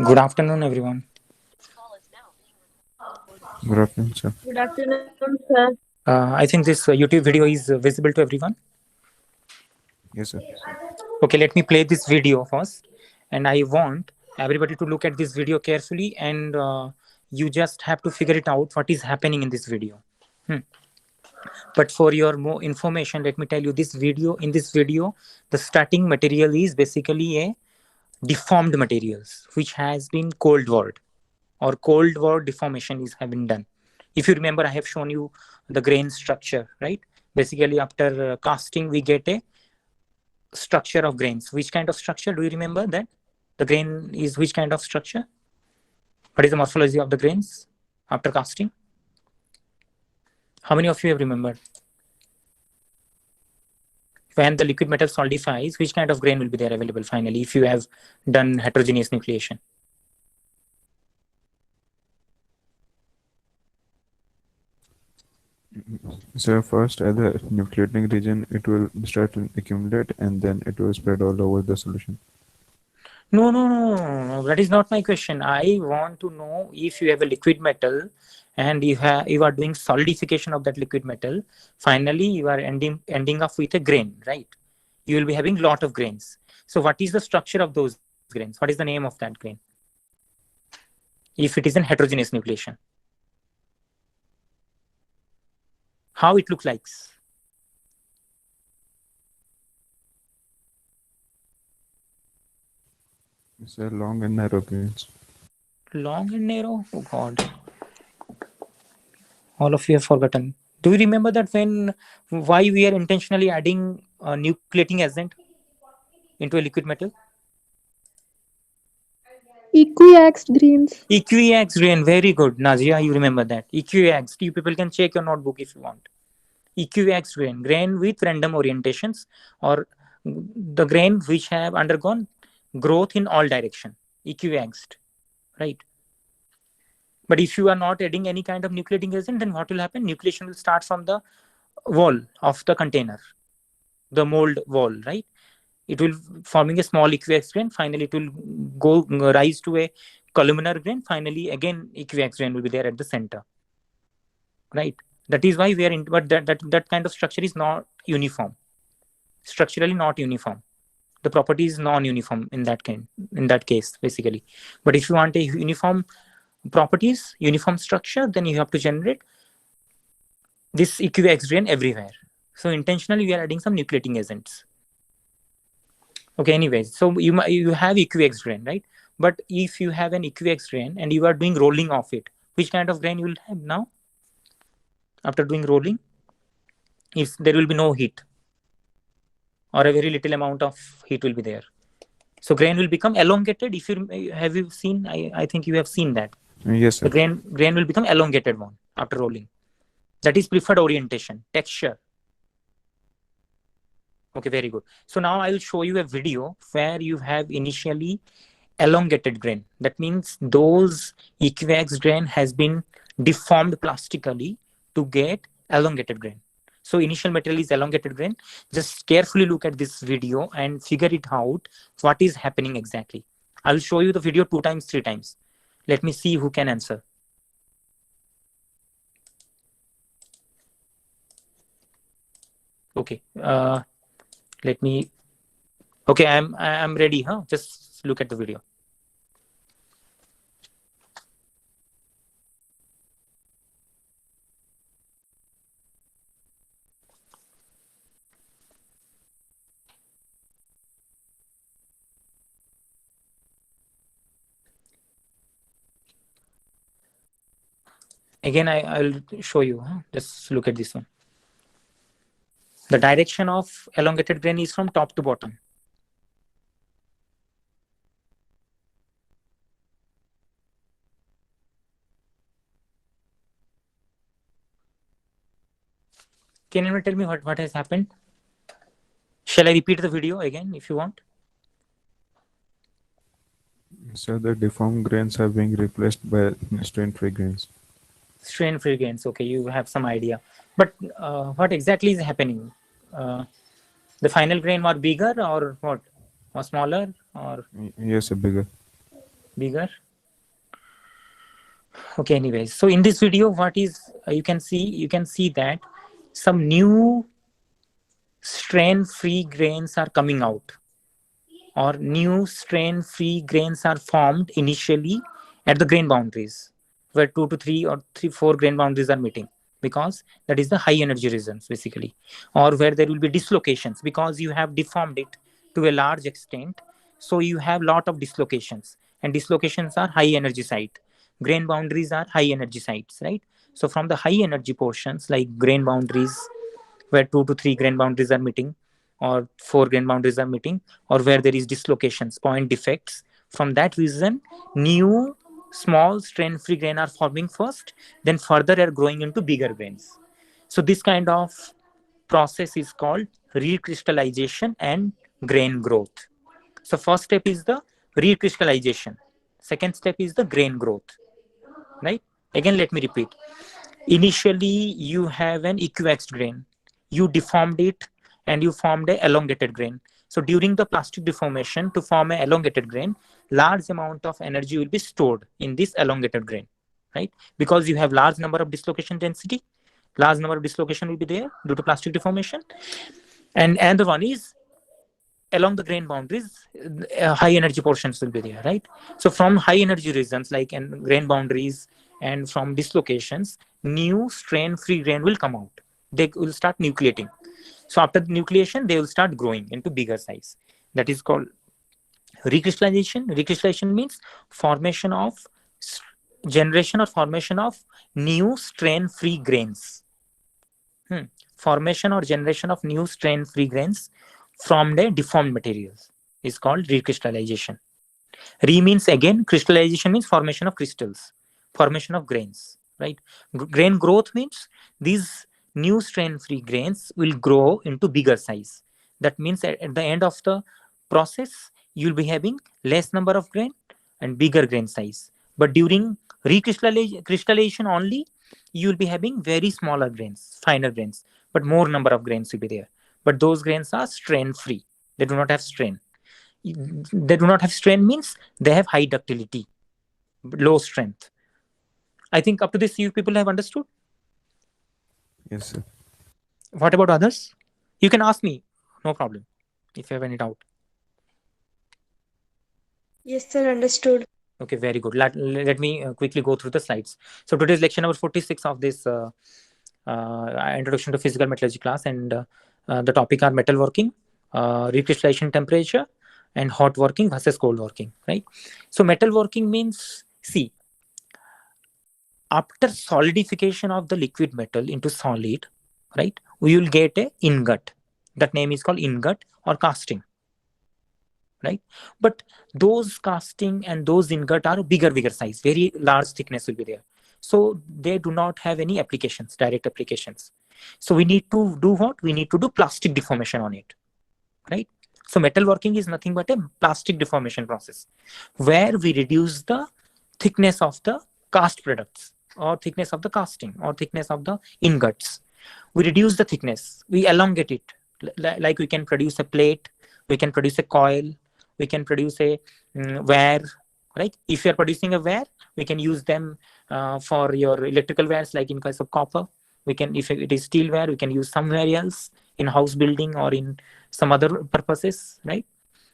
Good afternoon, everyone. Good afternoon, sir. Good afternoon, sir. I think this YouTube video is visible to everyone. Yes, sir. Okay, let me play this video first. And I want everybody to look at this video carefully and you just have to figure it out what is happening in this video. Hmm. But for your more information, let me tell you this video. In this video, the starting material is basically a deformed materials which has been cold walled or cold walled deformation is have been done. If you remember, I have shown you the grain structure, right? Basically, after casting, we get a structure of grains. Which kind of structure? Do you remember that? The grain is which kind of structure? What is the morphology of the grains after casting? How many of you have remembered? When the liquid metal solidifies, which kind of grain will be there available finally if you have done heterogeneous nucleation? So first, at the nucleating region, it will start to accumulate and then it will spread all over the solution. No. That is not my question. I want to know if you have a liquid metal and you are doing solidification of that liquid metal. Finally, you are ending up with a grain, right? You will be having lot of grains. So, what is the structure of those grains? What is the name of that grain? If it is an heterogeneous nucleation, how it looks like? It's a long and narrow grains. Long and narrow. Oh God. All of you have forgotten. Do you remember that why we are intentionally adding a nucleating agent into a liquid metal? Equiaxed grains. Equiax grain, very good. Nazia, you remember that. Equiax. You people can check your notebook if you want. Equiax grain with random orientations or the grain which have undergone growth in all direction. Equiaxed, right? But if you are not adding any kind of nucleating agent, then what will happen? Nucleation will start from the wall of the container, the mold wall, right? It will forming a small equiax grain. Finally, it will go rise to a columnar grain. Finally, again, equiax grain will be there at the center, right? That is why we are in, but that kind of structure is not uniform, structurally not uniform. The property is non-uniform in that case, basically. But if you want a uniform properties, uniform structure, then you have to generate this equiax grain everywhere. So intentionally, we are adding some nucleating agents. Okay, anyways, so you have equiax grain, right? But if you have an equiax grain and you are doing rolling of it, which kind of grain you will have now? After doing rolling, if there will be no heat or a very little amount of heat will be there. So grain will become elongated. If you have you seen, I think you have seen that. Yes, The sir. grain will become elongated one after rolling. That is preferred orientation, texture. Okay, very good. So now I will show you a video where you have initially elongated grain. That means those equiax grain has been deformed plastically to get elongated grain. So initial material is elongated grain. Just carefully look at this video and figure it out what is happening exactly. I will show you the video 2 times, 3 times. Let me see who can answer. Okay. Let me. Okay, I'm ready. Huh? Just look at the video. Again, I'll show you. Huh? Just look at this one. The direction of elongated grain is from top to bottom. Can anyone tell me what has happened? Shall I repeat the video again if you want? So the deformed grains are being replaced by strain-free grains. Strain-free grains. Okay, you have some idea. But what exactly is happening? The final grain was bigger or what? Or smaller? Or Yes, sir, bigger. Bigger. Okay, anyways, so in this video, what is you can see that some new strain free grains are coming out, or new strain free grains are formed initially at the grain boundaries, where 2 to 3 or 3 4 grain boundaries are meeting, because that is the high energy regions basically, or where there will be dislocations because you have deformed it to a large extent. So you have lot of dislocations, and dislocations are high energy site. Grain boundaries are high energy sites, right? So from the high energy portions like grain boundaries, where 2 to 3 grain boundaries are meeting, or 4 grain boundaries are meeting, or where there is dislocations, point defects, from that reason new small strain free grain are forming first, then further are growing into bigger grains. So this kind of process is called recrystallization and grain growth. So first step is the recrystallization, second step is the grain growth, right? Again, let me repeat. Initially you have an equiaxed grain, you deformed it and you formed a elongated grain. So during the plastic deformation, to form a elongated grain, large amount of energy will be stored in this elongated grain, right? Because you have large number of dislocation density, large number of dislocation will be there due to plastic deformation. And the one is along the grain boundaries, high energy portions will be there, right? So from high energy regions like in grain boundaries and from dislocations, new strain free grain will come out. They will start nucleating. So after the nucleation, they will start growing into bigger size. That is called recrystallization. Recrystallization means formation of generation or formation of new strain free grains. Formation or generation of new strain free grains from the deformed materials is called recrystallization. Re means again, crystallization means formation of crystals, formation of grains, right? Grain growth means these new strain free grains will grow into bigger size. That means at the end of the process, you'll be having less number of grain and bigger grain size. But during recrystallization only, you'll be having very smaller grains, finer grains, but more number of grains will be there. But those grains are strain free. They do not have strain. They do not have strain means they have high ductility, low strength. I think up to this, you people have understood. Yes, sir. What about others? You can ask me, no problem, if you have any doubt. Yes, sir, understood. Okay, very good. Let me quickly go through the slides. So today's lecture number 46 of this introduction to physical metallurgy class, and the topic are metalworking, recrystallization temperature, and hot working versus cold working, right? So metalworking means, see, after solidification of the liquid metal into solid, right, we will get a ingot. That name is called ingot or casting, right? But those casting and those ingot are bigger size, very large thickness will be there. So they do not have any applications, direct applications. So we need to do what? We need to do plastic deformation on it, right? So metalworking is nothing but a plastic deformation process where we reduce the thickness of the cast products, or thickness of the casting, or thickness of the ingots. We reduce the thickness, we elongate it. Like we can produce a plate, we can produce a coil, we can produce a wire, right? If you are producing a wire, we can use them for your electrical wires, like in case of copper. We can, if it is steel wire, we can use somewhere else in house building or in some other purposes, right?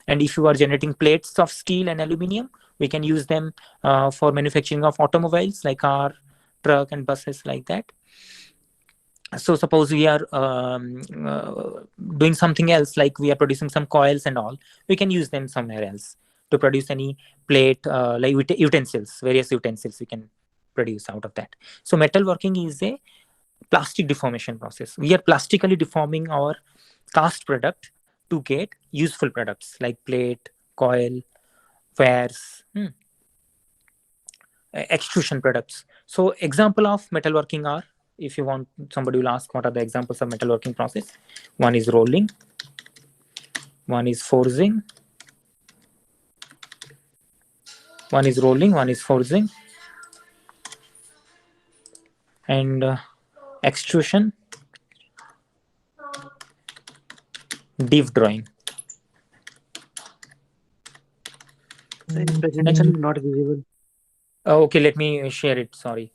And if you are generating plates of steel and aluminum, we can use them for manufacturing of automobiles like car, truck, and buses, like that. So suppose we are doing something else, like we are producing some coils and all, we can use them somewhere else to produce any plate, like utensils, various utensils we can produce out of that. So metalworking is a plastic deformation process. We are plastically deforming our cast product to get useful products like plate, coil, wares, extrusion products. So example of metalworking are, if you want, somebody will ask what are the examples of metalworking process. One is rolling, one is forging, one is forging, and extrusion, div drawing. Sir, in presentation not visible. Okay, let me share it. Sorry,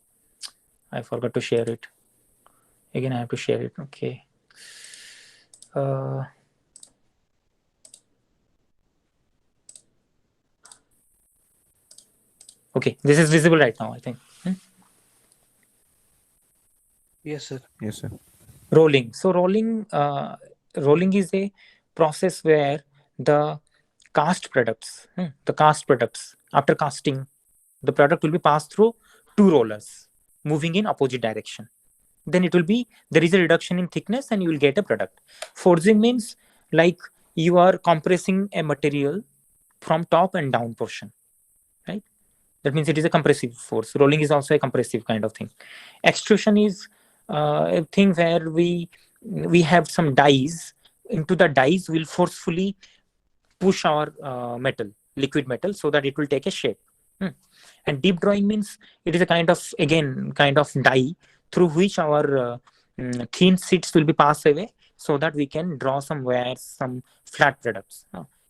I forgot to share it. Again, I have to share it. Okay. Uh, okay, this is visible right now, I think. Yes, sir. Yes, sir. Rolling. So rolling is a process where the cast products, after casting, the product will be passed through two rollers moving in opposite direction. Then it will be, there is a reduction in thickness and you will get a product. Forging means like you are compressing a material from top and down portion, right? That means it is a compressive force. Rolling is also a compressive kind of thing. Extrusion is a thing where we have some dies. Into the dies we'll forcefully push our liquid metal, so that it will take a shape. And deep drawing means it is a kind of die through which our thin sheets will be passed away, so that we can draw some wires, some flat products.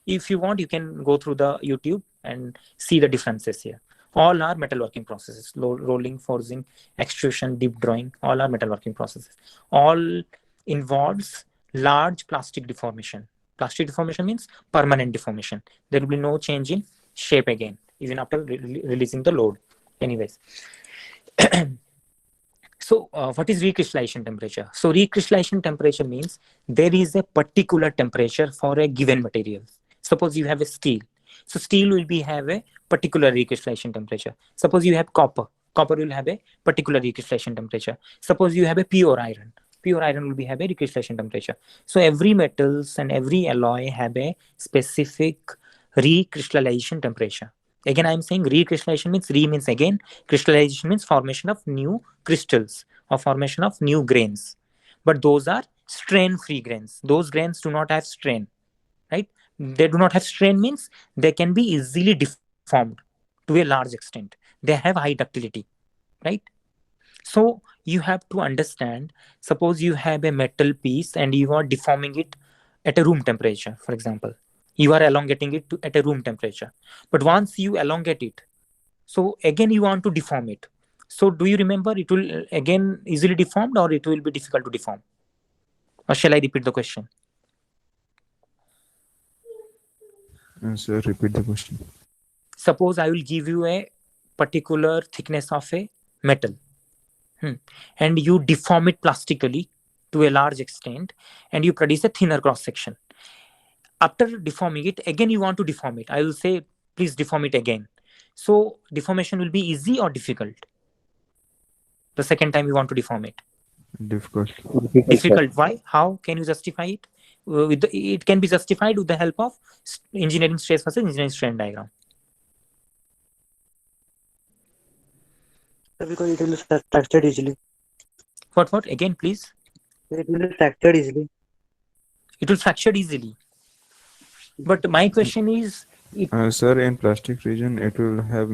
If you want, you can go through the YouTube and see the differences here. All are metalworking processes: rolling, forging, extrusion, deep drawing. All are metalworking processes. All involves large plastic deformation. Plastic deformation means permanent deformation. There will be no change in shape again, even after releasing the load. Anyways, so what is recrystallization temperature? So recrystallization temperature means there is a particular temperature for a given material. Suppose you have a steel. So steel will have a particular recrystallization temperature. Suppose you have copper. Copper will have a particular recrystallization temperature. Suppose you have a pure iron. Pure iron will have a recrystallization temperature. So every metals and every alloy have a specific recrystallization temperature. Again, I'm saying recrystallization means means again, crystallization means formation of new crystals or formation of new grains. But those are strain-free grains. Those grains do not have strain, right? They do not have strain means they can be easily deformed to a large extent. They have high ductility, right? So you have to understand, suppose you have a metal piece and you are deforming it at a room temperature, for example. You are elongating it at a room temperature. But once you elongate it, so again you want to deform it. So do you remember it will again easily deformed, or it will be difficult to deform? Or shall I repeat the question? Sir, repeat the question. Suppose I will give you a particular thickness of a metal, and you deform it plastically to a large extent, and you produce a thinner cross section. After deforming it, again you want to deform it. I will say, please deform it again. So deformation will be easy or difficult? The second time you want to deform it. Difficult. Difficult. Why? How can you justify it? It can be justified with the help of engineering stress versus engineering strain diagram. Because it will fractured easily. What? Again, please. It will be fractured easily. It will fracture easily. But my question is, Sir, in plastic region, it will have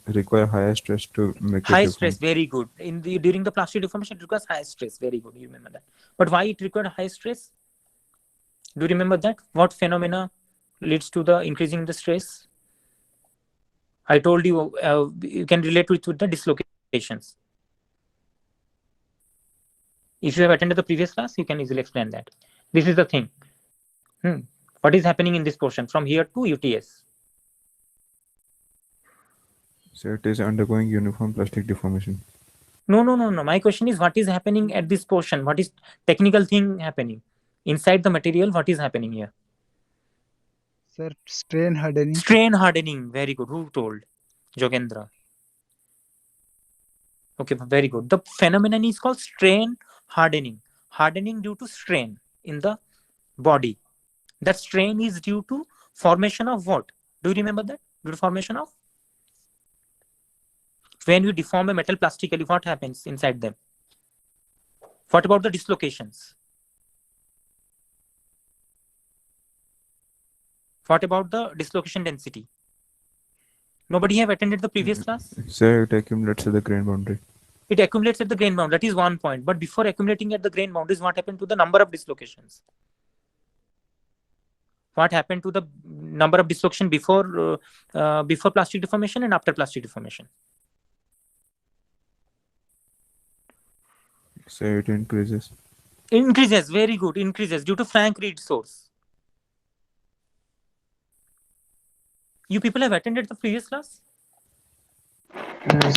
require higher stress to make high it stress. Very good. During the plastic deformation, it requires high stress. Very good. You remember that. But why it required high stress? Do you remember that? What phenomena leads to the increasing the stress? I told you you can relate it with the dislocations. If you have attended the previous class, you can easily explain that. This is the thing. What is happening in this portion from here to UTS? So it is undergoing uniform plastic deformation. No. My question is, what is happening at this portion? What is technical thing happening? Inside the material, what is happening here? Sir, strain hardening. Strain hardening. Very good. Who told? Jogendra. Okay, very good. The phenomenon is called strain hardening. Hardening due to strain in the body. That strain is due to formation of what? Do you remember that? Due to formation of? When you deform a metal plastically, what happens inside them? What about the dislocations? What about the dislocation density? Nobody have attended the previous class? Sir, it accumulates at the grain boundary. It accumulates at the grain boundary. That is one point. But before accumulating at the grain boundaries, what happened to the number of dislocations? What happened to the number of dislocation before plastic deformation and after plastic deformation? Say it increases. Increases. Very good. Increases due to Frank Reed source. You people have attended the previous class?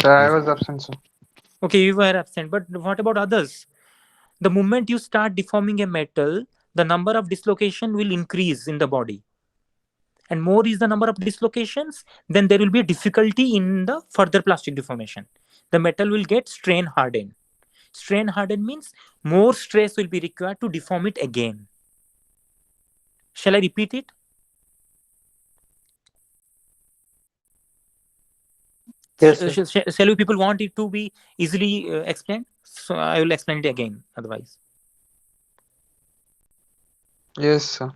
Sir, I was absent, sir. Okay, you were absent. But what about others? The moment you start deforming a metal, the number of dislocation will increase in the body. And more is the number of dislocations, then there will be a difficulty in the further plastic deformation. The metal will get strain hardened. Strain hardened means more stress will be required to deform it again. Shall I repeat it? Yes, sir. Shall you people want it to be easily explained? So I will explain it again otherwise. Yes, sir.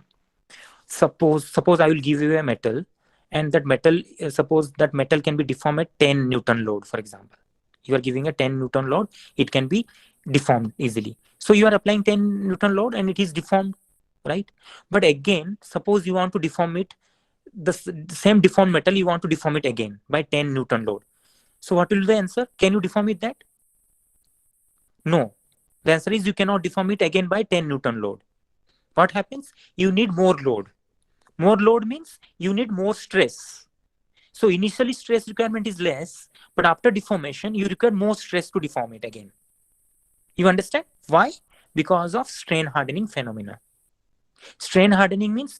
Suppose I will give you a metal, and that metal, suppose that metal can be deformed at 10 Newton load, for example. You are giving a 10 Newton load, it can be deformed easily. So you are applying 10 Newton load and it is deformed, right? But again, suppose you want to deform it, the same deformed metal, you want to deform it again by 10 Newton load. So what will be the answer? Can you deform it that? No. The answer is you cannot deform it again by 10 Newton load. What happens? You need more load. More load means you need more stress. So initially stress requirement is less, but after deformation, you require more stress to deform it again. You understand? Why? Because of strain hardening phenomena. Strain hardening means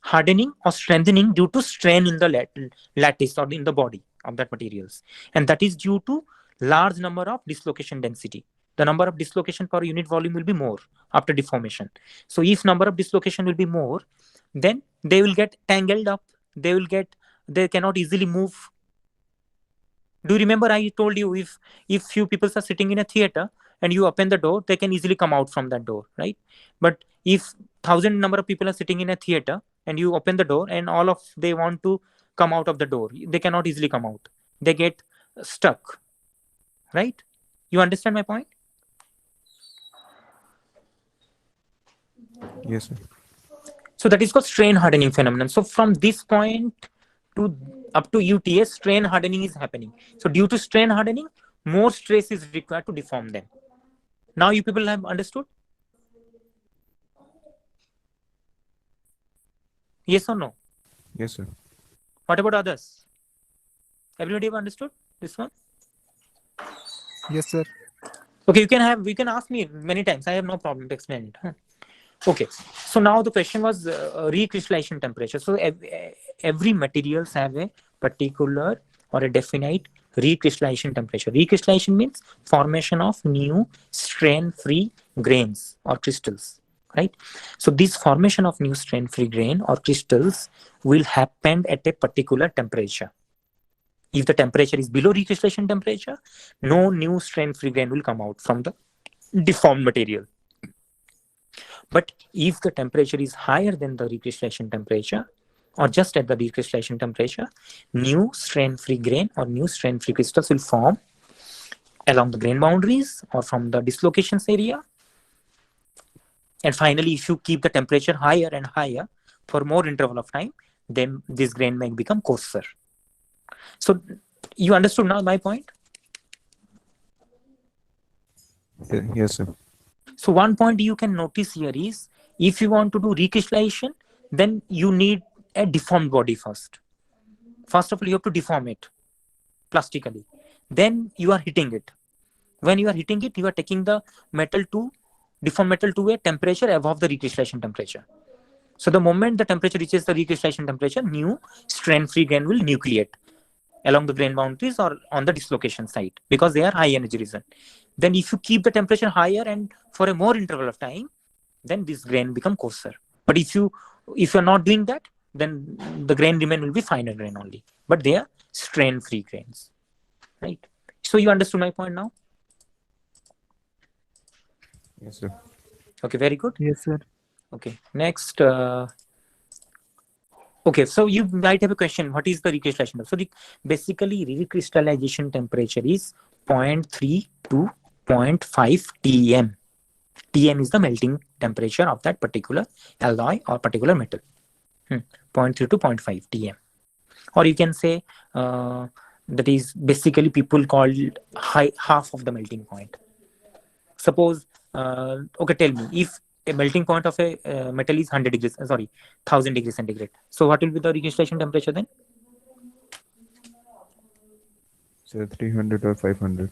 hardening or strengthening due to strain in the lattice or in the body of that materials. And that is due to large number of dislocation density. The number of dislocation per unit volume will be more after deformation. So if number of dislocation will be more, then they will get tangled up. They cannot easily move. Do you remember I told you if few people are sitting in a theater and you open the door, they can easily come out from that door, right? But if 1,000 number of people are sitting in a theater and you open the door and all of they want to come out of the door, they cannot easily come out. They get stuck, right? You understand my point? Yes, sir. So that is called strain hardening phenomenon. So from this point to up to UTS, strain hardening is happening. So due to strain hardening, more stress is required to deform them. Now you people have understood? Yes or no? Yes, sir. What about others? Everybody have understood this one? Yes, sir. Okay, you can ask me many times. I have no problem to explain it. Huh? Okay, so now the question was recrystallization temperature. So every materials have a particular or a definite recrystallization temperature. Recrystallization means formation of new strain-free grains or crystals, right? So this formation of new strain-free grain or crystals will happen at a particular temperature. If the temperature is below recrystallization temperature, no new strain-free grain will come out from the deformed material. But if the temperature is higher than the recrystallization temperature, or just at the recrystallization temperature, new strain-free grain or new strain-free crystals will form along the grain boundaries or from the dislocations area. And finally, if you keep the temperature higher and higher for more interval of time, then this grain may become coarser. So you understood now my point? Yes, sir. So one point you can notice here is, if you want to do recrystallization, then you need a deformed body first. First of all, you have to deform it plastically. Then you are heating it. When you are heating it, you are taking the deformed metal to a temperature above the recrystallization temperature. So the moment the temperature reaches the recrystallization temperature, new strain-free grain will nucleate along the grain boundaries or on the dislocation site because they are high energy region. Then if you keep the temperature higher and for a more interval of time, then this grain become coarser. But if you're not doing that, then the grain remain will be finer grain only. But they are strain-free grains, right? So you understood my point now? Yes, sir. Okay, very good. Yes, sir. Okay, next. Okay, so you might have a question. What is the recrystallization? So basically, recrystallization temperature is 0.3 to 0.5 TM. Tm is the melting temperature of that particular alloy or particular metal. 0.3 to 0.5 Tm. Or you can say that is basically people called half of the melting point. Suppose, okay, tell me, if a melting point of a metal is 100 degrees, 1000 degrees centigrade. So what will be the recrystallization temperature then? Say 300 or 500.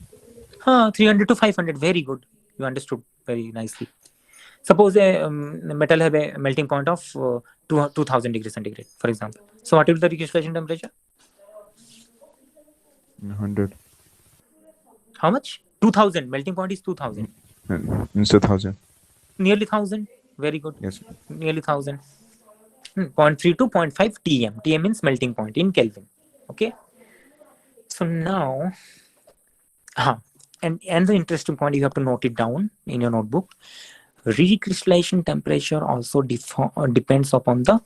300 to 500. Very good. You understood very nicely. Suppose a metal have a melting point of 2000 degrees centigrade, for example. So what will be the recrystallization temperature? 100. How much? 2000. Melting point is 2000. It's 1,000. Nearly 1000. Very good. Yes. Nearly 1000. 0.3 to 0.5 Tm. Tm means melting point in Kelvin. Okay. So now, and the interesting point, you have to note it down in your notebook. Recrystallization temperature also depends upon the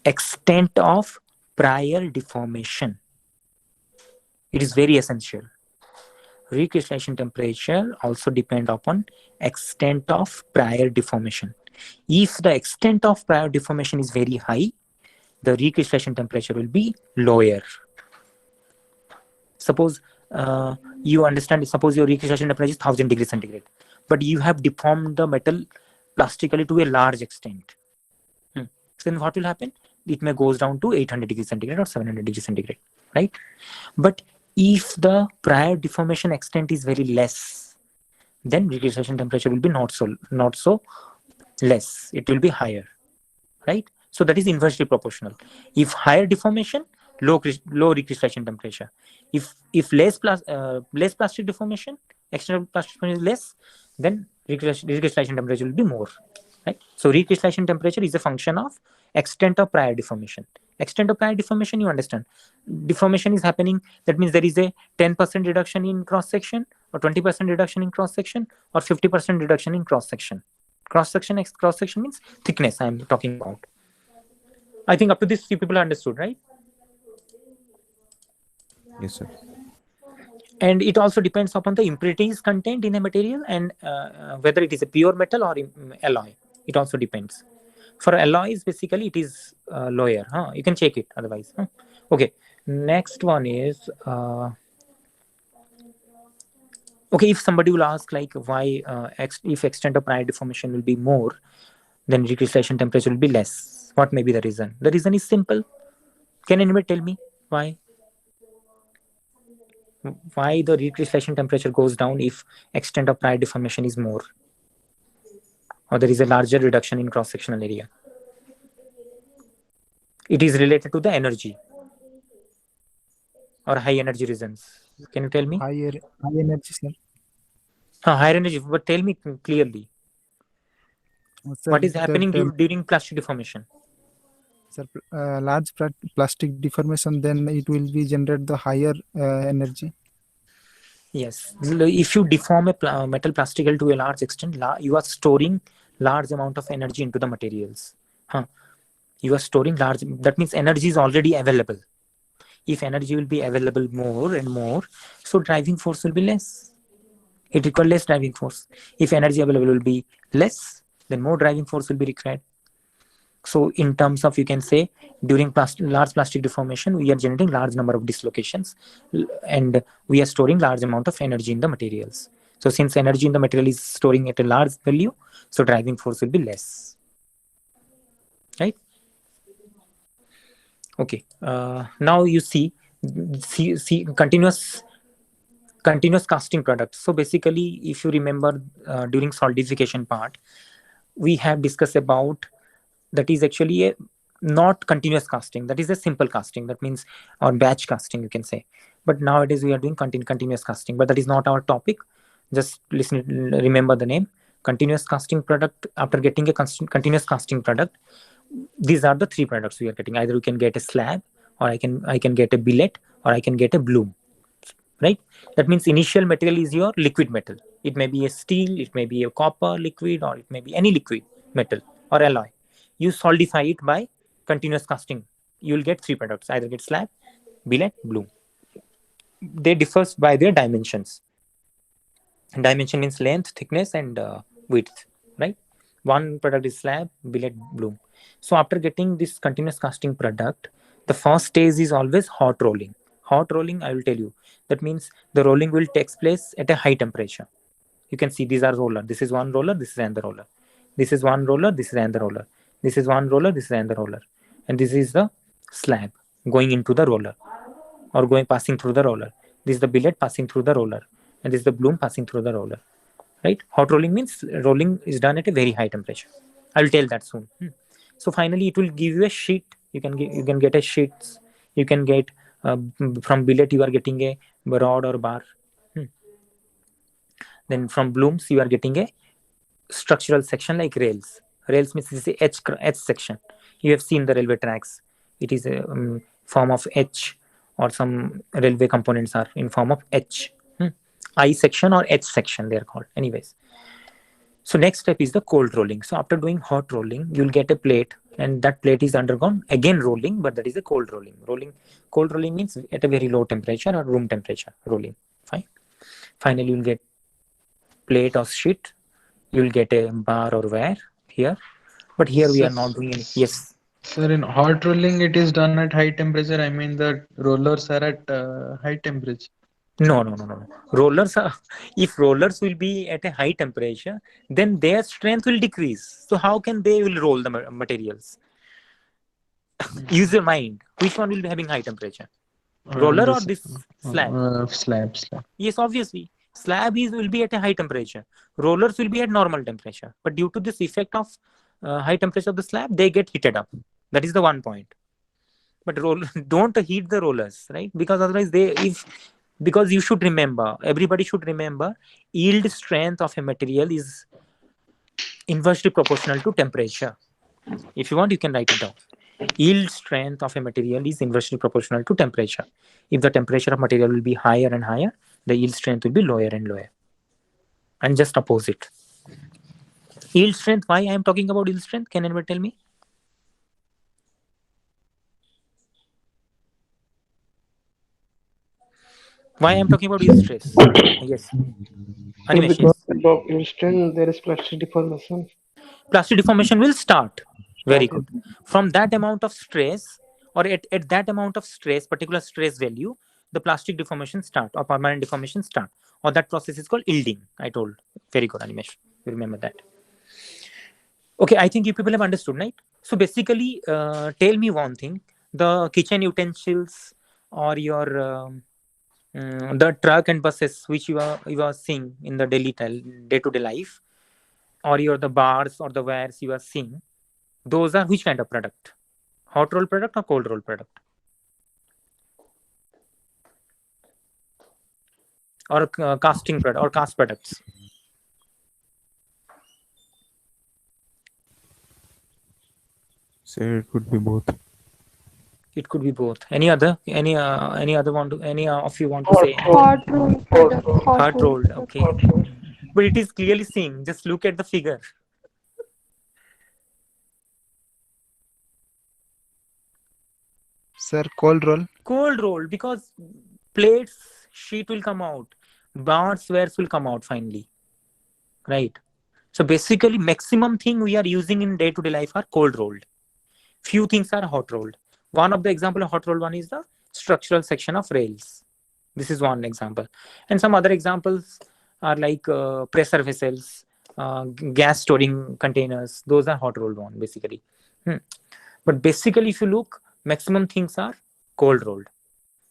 extent of prior deformation. It is very essential. Recrystallization temperature also depend upon extent of prior deformation. If the extent of prior deformation is very high, the recrystallization temperature will be lower. Suppose you understand, suppose your recrystallization temperature is 1000 degrees centigrade, but you have deformed the metal plastically to a large extent. So then what will happen? It may goes down to 800 degrees centigrade or 700 degrees centigrade, right? But if the prior deformation extent is very less, then recrystallization temperature will be not so less. It will be higher, right? So that is inversely proportional. If higher deformation, low recrystallization temperature. If less plastic deformation, external plastic deformation is less, then recrystallization temperature will be more, right? So recrystallization temperature is a function of extent of prior deformation. Extent of prior deformation, you understand. Deformation is happening, that means there is a 10% reduction in cross section, or 20% reduction in cross section, or 50% reduction in cross section. Cross section means thickness I am talking about. I think up to this you people understood, right? Yes, sir. And it also depends upon the impurities contained in a material and whether it is a pure metal or alloy. It also depends. For alloys, basically it is lower. You can check it otherwise. Okay. Next one is okay. If somebody will ask like why if extent of prior deformation will be more, then recrystallization temperature will be less. What may be the reason? The reason is simple. Can anybody tell me why? Why the recrystallization temperature goes down if extent of prior deformation is more, or there is a larger reduction in cross-sectional area? It is related to the energy or high energy reasons. Can you tell me? High energy, sir. Higher energy, but tell me clearly. Sir, What is happening that, during plastic deformation? sir, large plastic deformation, then it will be generate the higher energy. Yes. If you deform a metal plastical to a large extent, you are storing large amount of energy into the materials. You are storing large, that means energy is already available. If energy will be available more and more, so driving force will be less. It requires less driving force. If energy available will be less, then more driving force will be required. So in terms of, you can say, during large plastic deformation, we are generating large number of dislocations and we are storing large amount of energy in the materials. So since energy in the material is storing at a large value, so driving force will be less, right? Okay. Now you see continuous casting products. So basically, if you remember during solidification part, we have discussed about that is actually a not continuous casting, that is a simple casting, that means, or batch casting you can say. But nowadays we are doing continuous casting, but that is not our topic. Just listen, remember the name, continuous casting product. After getting a continuous casting product, these are the three products we are getting. Either we can get a slab, or I can get a billet, or I can get a bloom, right? That means initial material is your liquid metal. It may be a steel, it may be a copper liquid, or it may be any liquid metal or alloy. You solidify it by continuous casting. You will get three products, either get slab, billet, bloom. They differ by their dimensions. Dimension means length, thickness, and width. One product is slab, billet, bloom. So after getting this continuous casting product, the first stage is always hot rolling. Hot rolling, I will tell you. That means the rolling will take place at a high temperature. You can see these are roller. This is one roller, this is another roller. This is one roller, this is another roller. This is one roller, this is another roller. And this is the slab going into the roller or going passing through the roller. This is the billet passing through the roller. And this is the bloom passing through the roller. Right? Hot rolling means rolling is done at a very high temperature. I will tell that soon. So finally, it will give you a sheet. You can get a sheets. You can get from billet you are getting a rod or bar. Then from blooms you are getting a structural section like rails. Rails means this is a H section. You have seen the railway tracks. It is a form of H, or some railway components are in form of H. I section or H section they are called. Anyways. So next step is the cold rolling. So after doing hot rolling, you'll get a plate, and that plate is undergone again rolling, but that is a cold rolling. Cold rolling means at a very low temperature or room temperature rolling. Fine. Finally, you'll get plate or sheet. You'll get a bar or wire here, but here we are not doing any. Yes. Sir, in hot rolling, it is done at high temperature. I mean, the rollers are at high temperature. No. Rollers are, if rollers will be at a high temperature, then their strength will decrease. So how can they will roll the materials? Use your mind. Which one will be having high temperature? Roller or this slab? Slab. Yes, obviously. Slab will be at a high temperature. Rollers will be at normal temperature. But due to this effect of high temperature of the slab, they get heated up. That is the one point. But don't heat the rollers, right? Because otherwise because you should remember, everybody should remember, yield strength of a material is inversely proportional to temperature. If you want, you can write it down. Yield strength of a material is inversely proportional to temperature. If the temperature of material will be higher and higher, the yield strength will be lower and lower. And just opposite. Yield strength, why I am talking about yield strength? Can anyone tell me? Why I am talking about yield stress? Yes. Animesh, because yes. above instant there is plastic deformation. Plastic deformation will start. Very good. From that amount of stress, or at that amount of stress, particular stress value, the plastic deformation start or permanent deformation start. Or that process is called yielding. I told. Very good, Animesh. You remember that. Okay, I think you people have understood, right? So basically, tell me one thing. The kitchen utensils or your the truck and buses which you are seeing in the day-to-day life, or the bars or the wires you are seeing, those are which kind of product? Hot roll product or cold roll product? Or casting product or cast products? Say it could be both. It could be both. Any other of you want to say anything? Hot roll product. Hot rolled, okay. But it is clearly seen. Just look at the figure. Sir, cold roll. Cold roll, because plates, sheet will come out. Bars, wares will come out finally. Right. So basically, maximum thing we are using in day-to-day life are cold rolled. Few things are hot rolled. One of the example of hot rolled one is the structural section of rails. This is one example. And some other examples are like pressure vessels, gas storing containers. Those are hot rolled one basically. But basically, if you look, maximum things are cold rolled.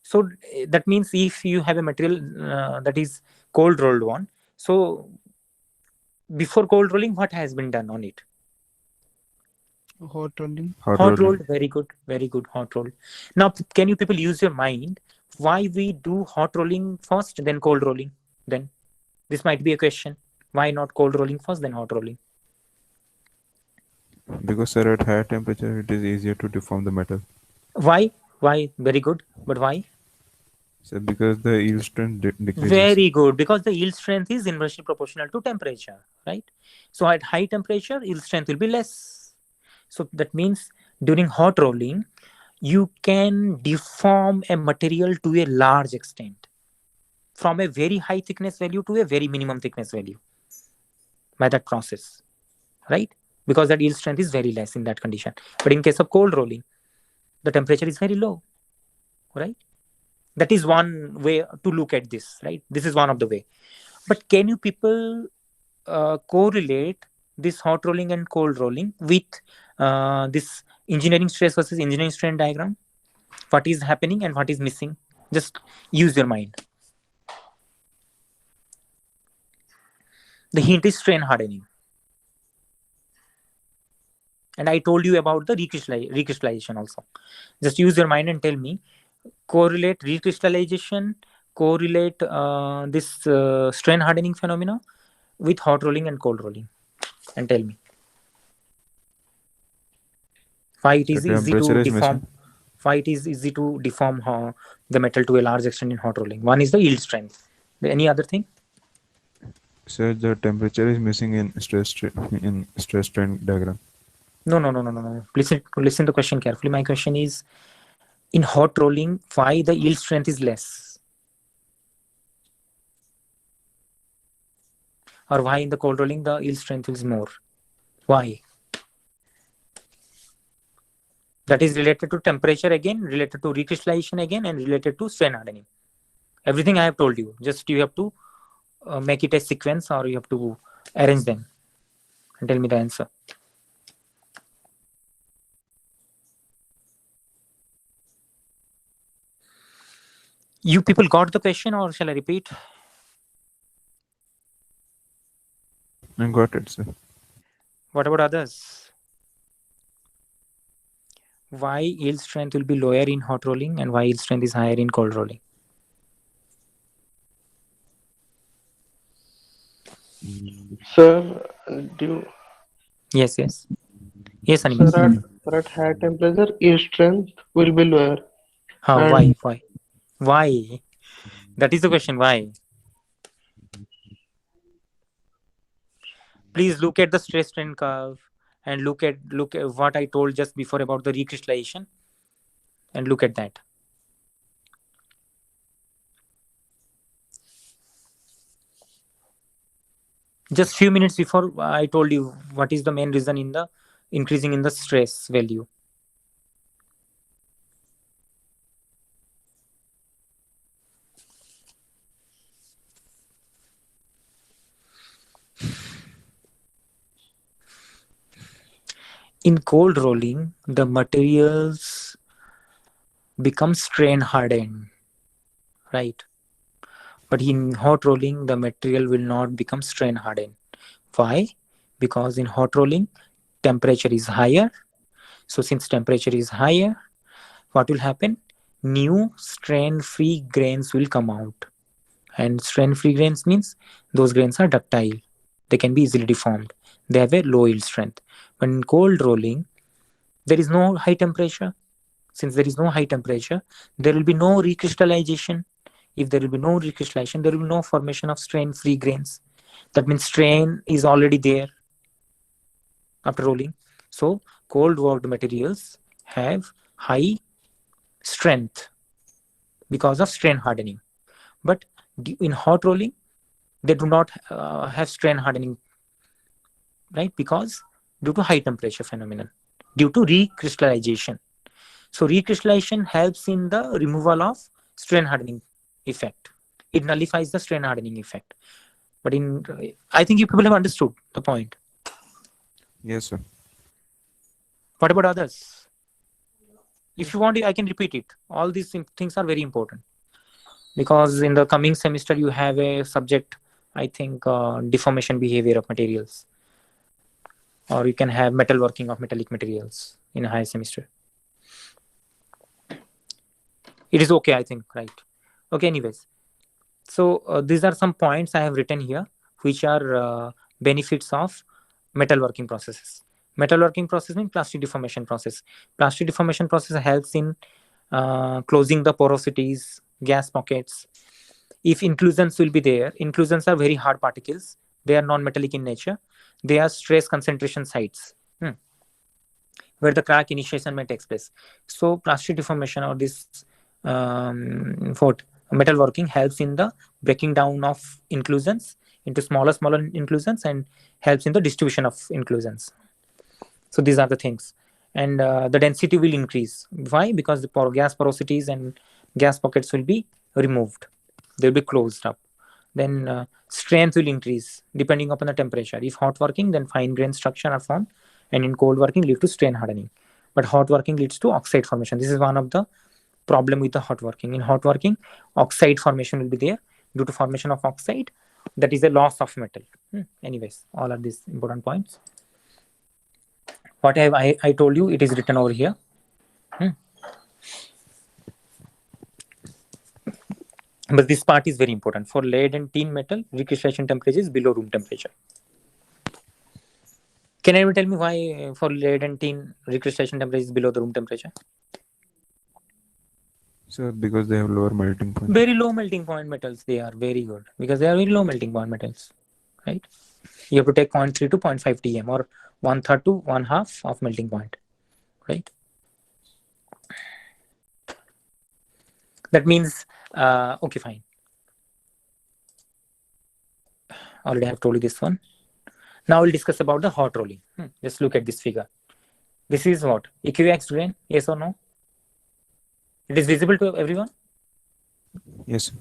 So that means if you have a material that is cold rolled one, so before cold rolling, what has been done on it? Hot rolling. Hot rolled. Very good, hot rolled. Now, can you people use your mind why we do hot rolling first, then cold rolling? Then this might be a question. Why not cold rolling first, then hot rolling? Because, sir, at higher temperature, it is easier to deform the metal. Why? Very good. But why? So because the yield strength decreases. Very good. Because the yield strength is inversely proportional to temperature, right? So at high temperature, yield strength will be less. So that means during hot rolling, you can deform a material to a large extent, from a very high thickness value to a very minimum thickness value by that process, right? because that yield strength is very less in that condition. But in case of cold rolling, the temperature is very low, right? That is one way to look at this, right? This is one of the way. But can you people correlate this hot rolling and cold rolling with this engineering stress versus engineering strain diagram? What is happening and what is missing? Just use your mind. The hint is strain hardening. And I told you about the recrystallization also. Just use your mind and tell me, correlate recrystallization, correlate this strain hardening phenomena with hot rolling and cold rolling, and tell me why it is The easy temperature to is deform. missing. Why it is easy to deform the metal to a large extent in hot rolling? One is the yield strength. Any other thing? So the temperature is missing in stress strain diagram. No. Listen the question carefully. My question is, in hot rolling, why the yield strength is less? Or why in the cold rolling the yield strength is more? Why? That is related to temperature again, related to recrystallization again, and related to strain hardening. Everything I have told you. Just you have to make it a sequence, or you have to arrange them and tell me the answer. You people got the question, or shall I repeat? I got it, sir. What about others? Why yield strength will be lower in hot rolling and why yield strength is higher in cold rolling? Sir, do you, Yes, Animal. sir, at high temperature, yield strength will be lower. How? And Why? That is the question. Why? Please look at the stress strain curve and look at what I told just before about the recrystallization, and look at that. Just few minutes before I told you what is the main reason in the increasing in the stress value. In cold rolling, the materials become strain hardened, right? But in hot rolling, the material will not become strain hardened. Why? Because in hot rolling, temperature is higher. So since temperature is higher, what will happen? New strain-free grains will come out. And strain-free grains means those grains are ductile. They can be easily deformed. They have a low yield strength. But in cold rolling, there is no high temperature. Since there is no high temperature, there will be no recrystallization. If there will be no recrystallization, there will be no formation of strain-free grains. That means strain is already there after rolling. So cold worked materials have high strength because of strain hardening. But in hot rolling, they do not have strain hardening, right? Because due to high temperature phenomenon, due to recrystallization. So recrystallization helps in the removal of strain hardening effect. It nullifies the strain hardening effect. But I think you people have understood the point. Yes, sir. What about others? If you want, I can repeat it. All these things are very important because in the coming semester you have a subject, I think, deformation behavior of materials, or you can have metalworking of metallic materials in a higher semester. It is okay, I think, right? Okay, anyways. So these are some points I have written here, which are benefits of metalworking processes. Metalworking process means plastic deformation process. Plastic deformation process helps in closing the porosities, gas pockets. If inclusions will be there, inclusions are very hard particles. They are non-metallic in nature. They are stress concentration sites where the crack initiation may take place. So plastic deformation or this metalworking helps in the breaking down of inclusions into smaller inclusions and helps in the distribution of inclusions. So these are the things. And the density will increase. Why? Because the gas porosities and gas pockets will be removed. They'll be closed up. Then strength will increase depending upon the temperature. If hot working, then fine grain structure are formed, and in cold working lead to strain hardening. But hot working leads to oxide formation. This is one of the problem with the hot working. In hot working, oxide formation will be there due to formation of oxide. That is a loss of metal. Anyways, all are these important points. What have I told you? It is written over here. But this part is very important. For lead and tin metal, recrystallization temperature is below room temperature. Can anyone tell me why for lead and tin recrystallization temperature is below the room temperature? Sir, because they have lower melting point. Very low melting point metals, they are very good because they are very low melting point metals, right? You have to take 0.3 to 0.5 TM or 1/3 to 1/2 of melting point, right? That means, okay, fine. Already I have told you this one. Now we'll discuss about the hot rolling. Just look at this figure. This is what? EQX grain, yes or no? It is visible to everyone? Yes.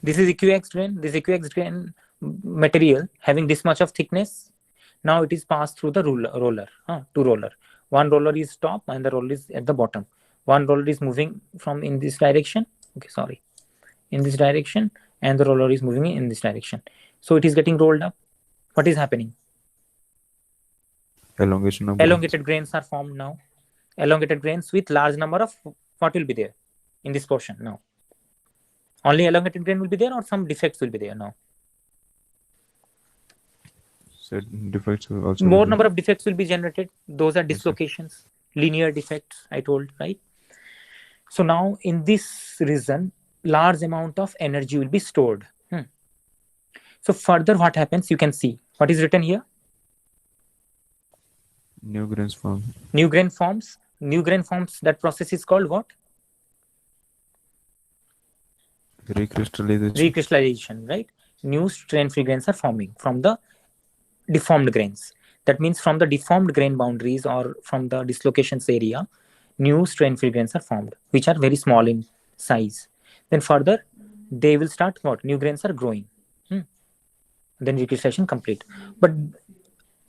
This is EQX grain. This EQX grain material having this much of thickness. Now it is passed through the roller, two roller. One roller is top and the roller is at the bottom. One roller is moving from in this direction. Okay, sorry. In this direction, and the roller is moving in this direction. So it is getting rolled up. What is happening? Elongation of Elongated grains are formed now. Elongated grains with large number of what will be there in this portion now? Only elongated grain will be there or some defects will be there now? Said defects will also More be number of defects will be generated. Those are Yes, sir. dislocations, linear defects, I told, right? So now in this region, large amount of energy will be stored. So further what happens, you can see. What is written here? new grains form. New grain forms. New grain forms, that process is called what? Recrystallization. Recrystallization, right? New strain-free grains are forming from the deformed grains. That means from the deformed grain boundaries or from the dislocations area, new strain-free grains are formed, which are very small in size. Then further, they will start what? New grains are growing. Then recrystallization complete. But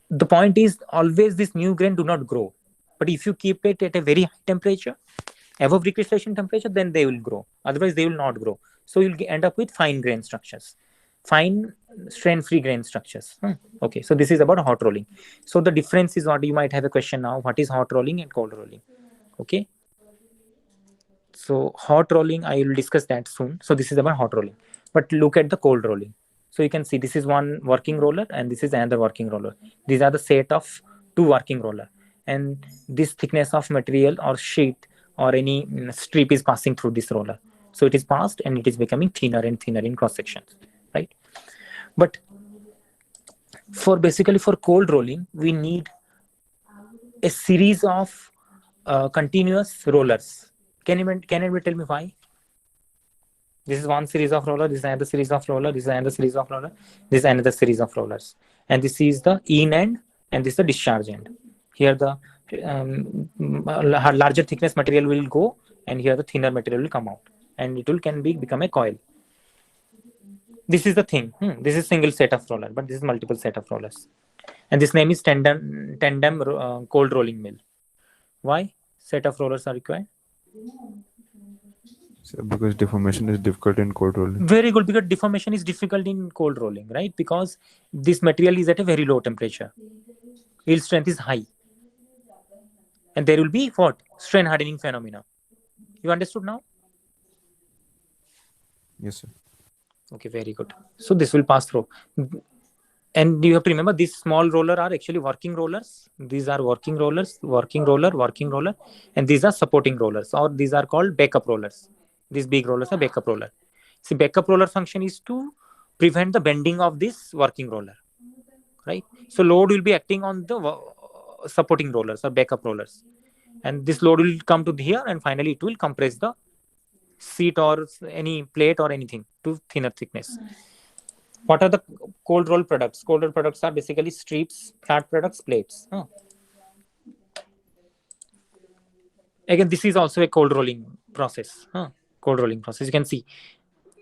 the point is always this new grain do not grow. But if you keep it at a very high temperature, above recrystallization temperature, then they will grow. Otherwise, they will not grow. So you'll end up with fine grain structures, fine strain-free grain structures. Okay, so this is about hot rolling. So the difference is what you might have a question now. What is hot rolling and cold rolling? Okay. So hot rolling, I will discuss that soon. So this is about hot rolling. But look at the cold rolling. So you can see this is one working roller and this is another working roller. These are the set of two working roller. And this thickness of material or sheet or any strip is passing through this roller. So it is passed and it is becoming thinner and thinner in cross sections, right? But basically for cold rolling, we need a series of continuous rollers. Can you tell me why? This is one series of roller, this is another series of roller, this is another series of roller, this is another series of rollers. And this is the in end and this is the discharge end. Here the larger thickness material will go and here the thinner material will come out and it will become a coil. This is the thing. This is single set of roller, but this is multiple set of rollers. And this name is tandem cold rolling mill. Why? Set of rollers are required. So because deformation is difficult in cold rolling. Very good, because deformation is difficult in cold rolling, right? Because this material is at a very low temperature. Yield strength is high. And there will be what? Strain hardening phenomena. You understood now? Yes, sir. Okay, very good. So this will pass through. And you have to remember these small roller are actually working rollers. These are working rollers, working roller. And these are supporting rollers, or these are called backup rollers. These big rollers are backup roller. See, backup roller function is to prevent the bending of this working roller, right? So load will be acting on the supporting rollers or backup rollers. And this load will come to here and finally it will compress the sheet or any plate or anything to thinner thickness. What are the cold roll products? Cold roll products are basically strips, flat products, plates. Again, this is also a cold rolling process. Cold rolling process. You can see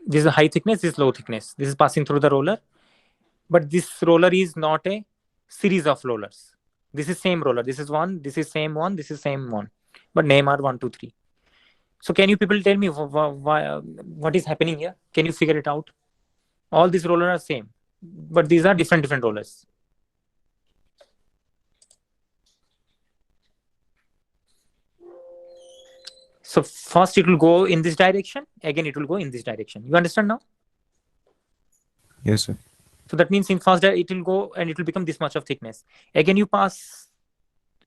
this is a high thickness, this is low thickness. This is passing through the roller, but this roller is not a series of rollers. This is same roller. This is one. This is same one. This is same one. But name are 1, 2, 3. So can you people tell me what is happening here? Can you figure it out? All these rollers are same, but these are different rollers. So first it will go in this direction. Again, it will go in this direction. You understand now? Yes, sir. So that means in first it will go and it will become this much of thickness. Again, you pass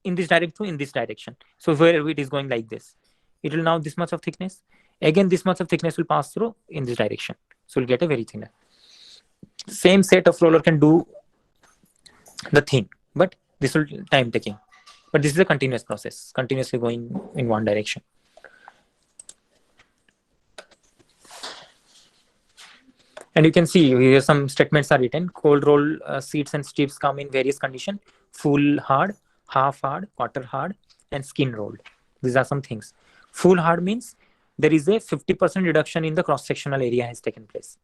in this direction, in this direction. So where it is going like this, it will now this much of thickness. Again, this much of thickness will pass through in this direction. So we'll get a very thinner. Same set of roller can do the thing, but this will time taking. But this is a continuous process, continuously going in one direction. And you can see here some statements are written. Cold roll sheets and strips come in various conditions: full hard, half hard, quarter hard, and skin rolled. These are some things. Full hard means there is a 50% reduction in the cross-sectional area has taken place.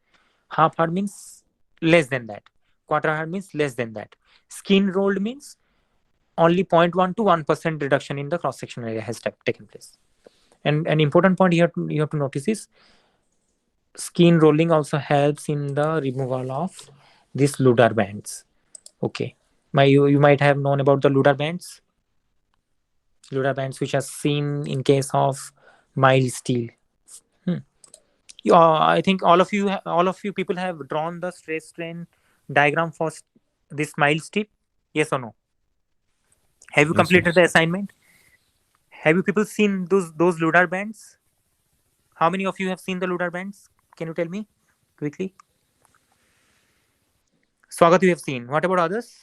Half hard means less than that. Quarter hard means less than that. Skin rolled means only 0.1 to 1% reduction in the cross-sectional area has taken place. And an important point here you have to notice is skin rolling also helps in the removal of these Ludar bands. Okay, you might have known about the Ludar bands. Ludar bands which are seen in case of mild steel. I think all of you people have drawn the stress strain diagram for this mild steel. Yes or no? Have you Yes, completed sir. the assignment? Have you people seen those Ludar bands? How many of you have seen the Ludar bands? Can you tell me quickly? Swagat, you have seen. What about others?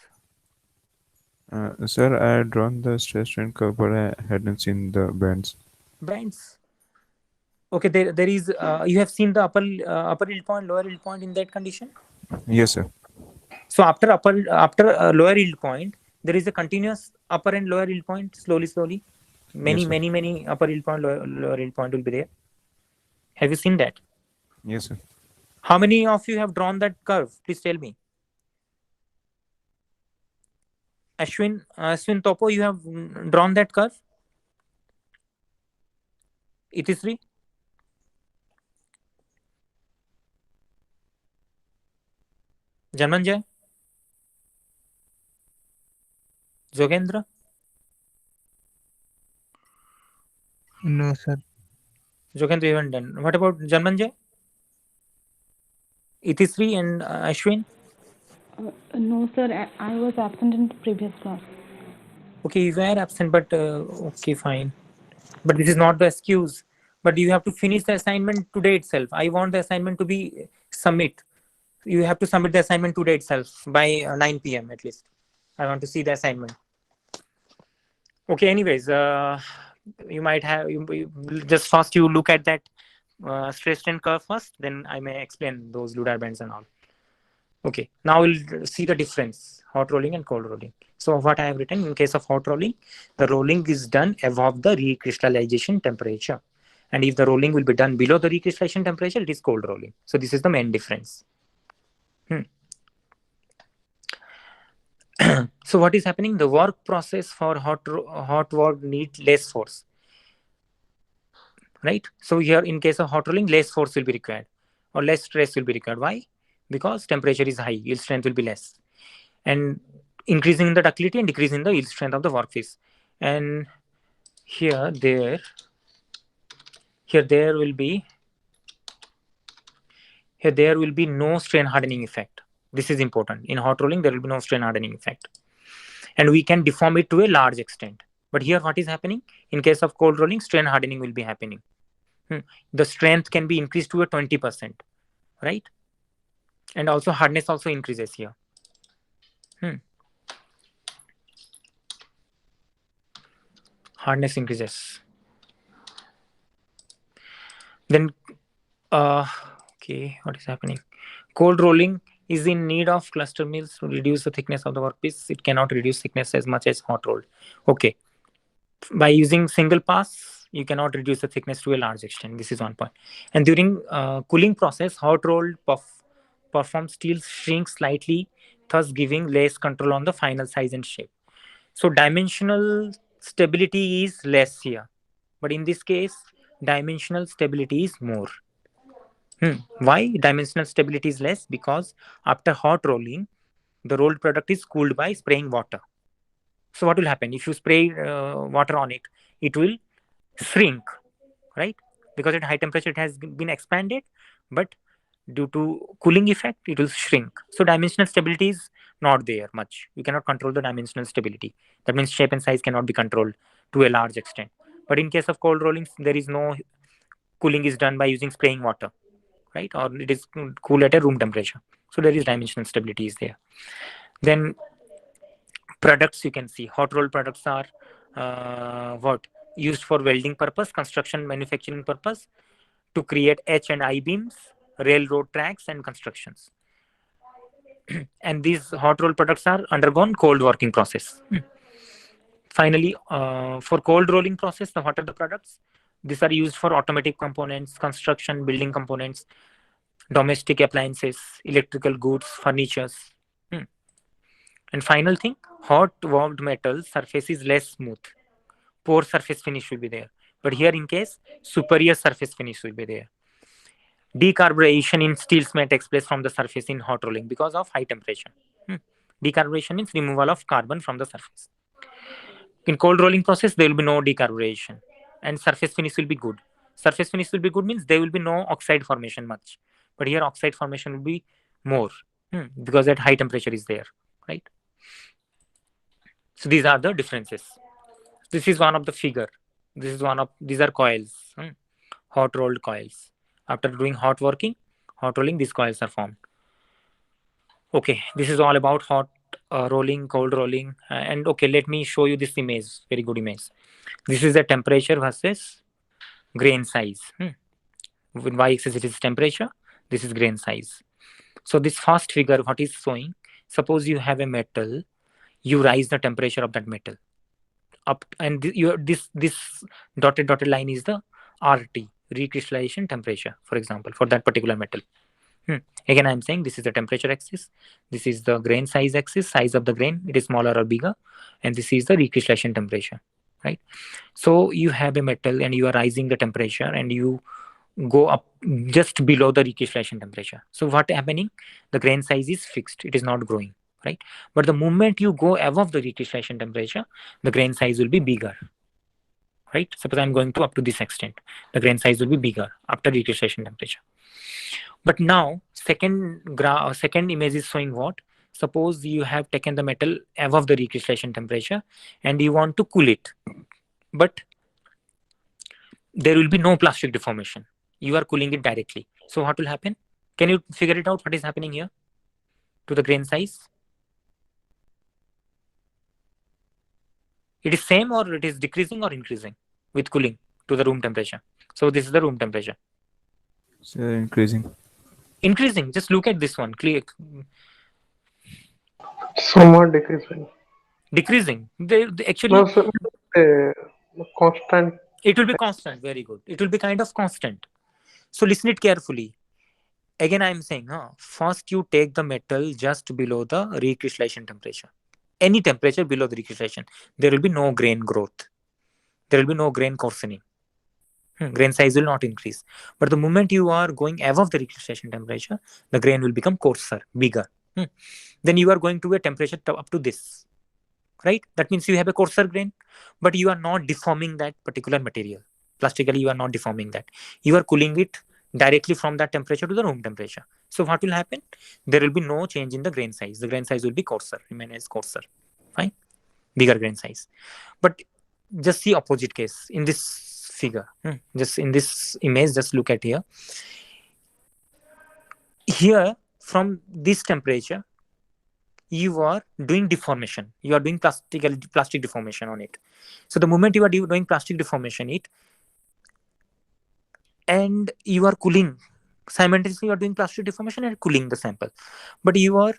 Sir, I had drawn the stress strain curve, but I hadn't seen the bands. Bands. Okay, there is. You have seen the upper yield point, lower yield point in that condition. Yes, sir. So after lower yield point, there is a continuous upper and lower yield point. Slowly, Yes, sir. many upper yield point, lower yield point will be there. Have you seen that? Yes, sir. How many of you have drawn that curve? Please tell me. Ashwin Topo, you have drawn that curve? Itisri? Janmanjay? Jogendra? No, sir. Jogendra, you haven't done. What about Janmanjay? Itisri and Ashwin? No, sir. I was absent in the previous class. Okay, you were absent, but okay, fine. But this is not the excuse. But you have to finish the assignment today itself. I want the assignment to be submit. You have to submit the assignment today itself by 9 p.m. at least. I want to see the assignment. Okay, anyways, you might have just first you look at that stress strain curve first, then I may explain those Ludar bands and all. Okay, now we'll see the difference, hot rolling and cold rolling. So what I have written, in case of hot rolling, the rolling is done above the recrystallization temperature. And if the rolling will be done below the recrystallization temperature, it is cold rolling. So this is the main difference. So what is happening? The work process for hot work needs less force. Right? So here in case of hot rolling, less force will be required or less stress will be required. Why? Because temperature is high, yield strength will be less. And increasing the ductility and decreasing the yield strength of the workpiece. And here there will be no strain hardening effect. This is important. In hot rolling, there will be no strain hardening effect. And we can deform it to a large extent. But here what is happening? In case of cold rolling, strain hardening will be happening. The strength can be increased to a 20%, right? And also hardness also increases here. Hardness increases. Then, okay, what is happening? Cold rolling is in need of cluster mills to reduce the thickness of the workpiece. It cannot reduce thickness as much as hot rolled. Okay, By using single pass, you cannot reduce the thickness to a large extent. This is one point. And during cooling process, hot rolled performed steel shrinks slightly, thus giving less control on the final size and shape. So dimensional stability is less here, but in this case, dimensional stability is more. Why dimensional stability is less? Because after hot rolling, the rolled product is cooled by spraying water. So what will happen if you spray water on it? It will shrink, right? Because at high temperature it has been expanded, but due to cooling effect it will shrink. So dimensional stability is not there much. You cannot control the dimensional stability. That means shape and size cannot be controlled to a large extent. But in case of cold rollings, there is no cooling is done by using spraying water, right? Or it is cool at a room temperature. So there is dimensional stability is there. Then products, you can see hot rolled products are what used for welding purpose, construction, manufacturing purpose, to create H and I beams, railroad tracks, and constructions. And these hot roll products are undergone cold working process. Finally, for cold rolling process, what are the products? These are used for automotive components, construction, building components, domestic appliances, electrical goods, furnitures. And final thing, hot warmed metal surface is less smooth. Poor surface finish will be there. But here in case, superior surface finish will be there. Decarburation in steels may take place from the surface in hot rolling because of high temperature. Decarburation means removal of carbon from the surface. In cold rolling process, there will be no decarburation and surface finish will be good. Surface finish will be good means there will be no oxide formation much. But here oxide formation will be more because that high temperature is there, right? So these are the differences. This is one of the figure. These are coils, hot rolled coils. After doing hot rolling, these coils are formed. Okay, this is all about hot rolling, cold rolling. And okay, let me show you this image, very good image. This is the temperature versus grain size. With y-axis it is temperature, this is grain size. So this first figure, what is showing, suppose you have a metal, you rise the temperature of that metal up, and this dotted line is the RT, recrystallization temperature, for example, for that particular metal. Again, I'm saying this is the temperature axis, this is the grain size axis, size of the grain, it is smaller or bigger, and this is the recrystallization temperature, right? So you have a metal and you are rising the temperature and you go up just below the recrystallization temperature. So what happening? The grain size is fixed, it is not growing, right? But the moment you go above the recrystallization temperature, the grain size will be bigger, right? Suppose I'm going to up to this extent, the grain size will be bigger after recrystallization temperature. But now second image is showing what? Suppose you have taken the metal above the recrystallization temperature and you want to cool it, but there will be no plastic deformation. You are cooling it directly. So what will happen? Can you figure it out? What is happening here to the grain size? It is same or it is decreasing or increasing with cooling to the room temperature. So this is the room temperature. So increasing. Increasing. Just look at this one. Clear. Somewhat decreasing. Decreasing. They actually. No, sir, constant. It will be constant. Very good. It will be kind of constant. So listen it carefully. Again, I am saying, first you take the metal just below the recrystallization temperature. Any temperature below the recrystallization, there will be no grain growth. There will be no grain coarsening. Grain size will not increase. But the moment you are going above the recrystallization temperature, the grain will become coarser, bigger. Then you are going to a temperature up to this, right? That means you have a coarser grain, but you are not deforming that particular material. Plastically, you are not deforming that. You are cooling it directly from that temperature to the room temperature. So what will happen? There will be no change in the grain size. The grain size will be coarser, remain as coarser. Fine, bigger grain size. But just see opposite case in this figure. Just in this image, just look at here. Here, from this temperature, you are doing deformation. You are doing plastic deformation on it. So the moment you are doing plastic deformation it, and you are cooling, simultaneously you are doing plastic deformation and cooling the sample, but you are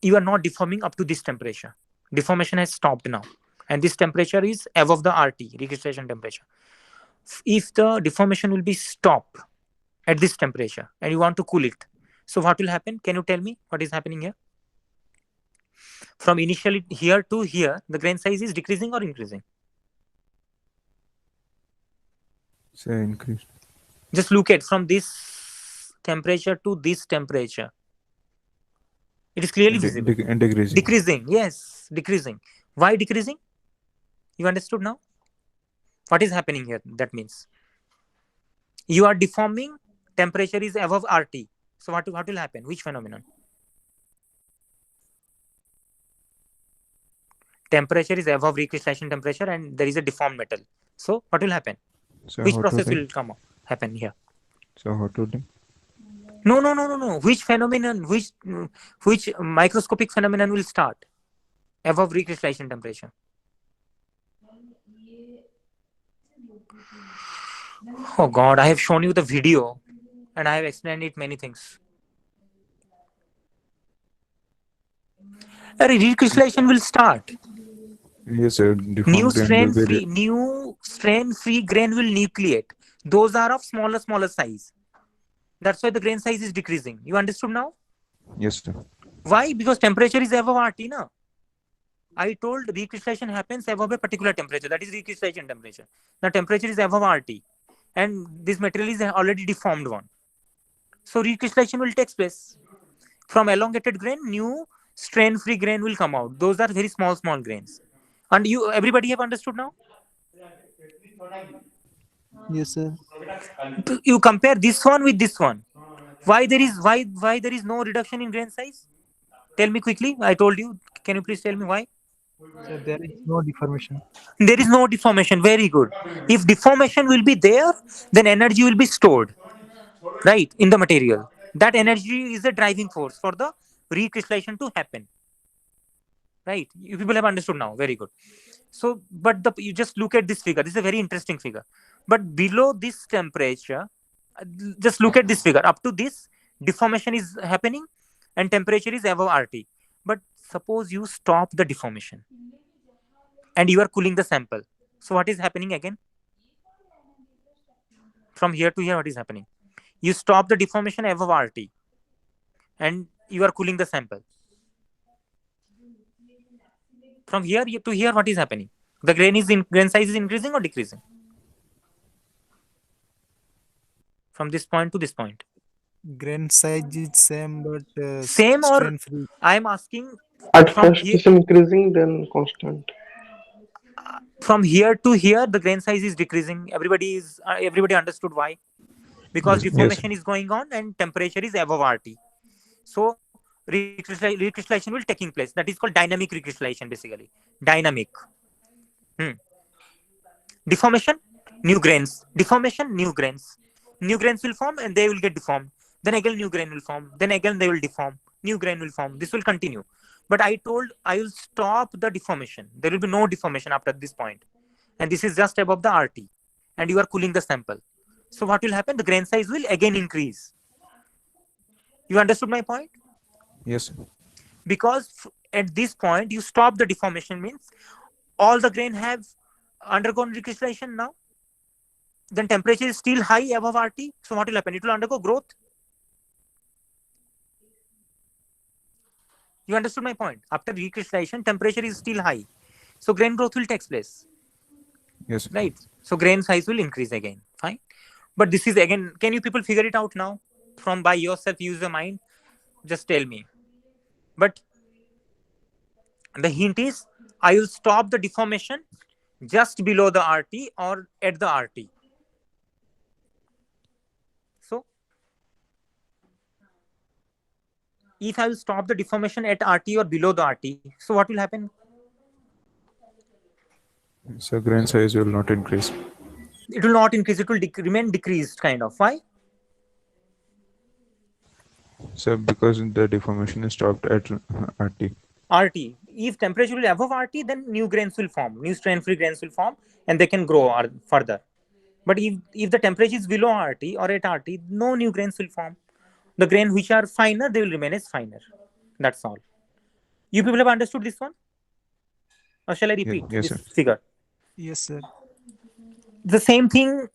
not deforming up to this temperature. Deformation has stopped now. and this temperature is above the RT, recrystallization temperature. If the deformation will be stopped at this temperature and you want to cool it, so what will happen? Can you tell me what is happening here? From initially here to here, the grain size is decreasing or increasing? Say increase. Just look at from this temperature to this temperature. It is clearly visible. Decreasing. Decreasing, yes, decreasing. Why decreasing? You understood now? What is happening here? That means you are deforming, temperature is above RT. So what will happen? Which phenomenon? Temperature is above recrystallization temperature and there is a deformed metal. So what will happen? So Which hot process rolling. will happen here? So hot rolling. No. Which phenomenon, which microscopic phenomenon will start above recrystallization temperature? Oh God, I have shown you the video and I have explained it many things. Recrystallization will start. Yes, sir. New Deformed grain will be. strain-free grain will nucleate. Those are of smaller size. That's why the grain size is decreasing. You understood now? Yes, sir. Why? Because temperature is above RT, na? I told recrystallization happens above a particular temperature. That is recrystallization temperature. The temperature is above RT. And this material is already deformed one. So recrystallization will take place. From elongated grain, new strain-free grain will come out. Those are very small grains. And everybody have understood now? Yes, sir. You compare this one with this one. Why there is no reduction in grain size? Tell me quickly. I told you. Can you please tell me why? So there is no deformation. There is no deformation. Very good. If deformation will be there, then energy will be stored, right, in the material. That energy is the driving force for the recrystallization to happen. Right? You people have understood now. Very good. So, but you just look at this figure. This is a very interesting figure. But below this temperature, just look at this figure. Up to this, deformation is happening and temperature is above RT. But suppose you stop the deformation and you are cooling the sample. So what is happening again? From here to here, what is happening? You stop the deformation above RT and you are cooling the sample. From here to here, what is happening? The grain size is increasing or decreasing? From this point to this point. Grain size is same, but Same or strain free. I am asking At from first here it's increasing, then constant. to here, the grain size is decreasing. Everybody understood why? Because Yes. deformation is going on and temperature is above RT. So recrystallization will taking place. That is called dynamic recrystallization, basically. Dynamic. Deformation, new grains. Deformation, new grains. New grains will form and they will get deformed. Then again new grain will form. Then again they will deform. New grain will form. This will continue. But I told I will stop the deformation. There will be no deformation after this point. And this is just above the RT. And you are cooling the sample. So what will happen? The grain size will again increase. You understood my point? Yes. Because at this point you stop the deformation, means all the grain have undergone recrystallization now. Then temperature is still high above RT. So what will happen? It will undergo growth. You understood my point? After recrystallization, temperature is still high. So grain growth will take place. Yes. Right? So grain size will increase again. Fine. But this is again, can you people figure it out now? From by yourself, use your mind. Just tell me. But the hint is, I will stop the deformation just below the RT or at the RT. So if I will stop the deformation at RT or below the RT, so what will happen? So grain size will not increase. It will not increase. It will remain decreased, kind of. Why? So because the deformation is stopped at RT. RT. If temperature will above RT, then new grains will form. New strain-free grains will form, and they can grow further. But if the temperature is below RT or at RT, no new grains will form. The grain which are finer, they will remain as finer. That's all. You people have understood this one? Or shall I repeat Yes, this sir. figure? Yes, sir. The same thing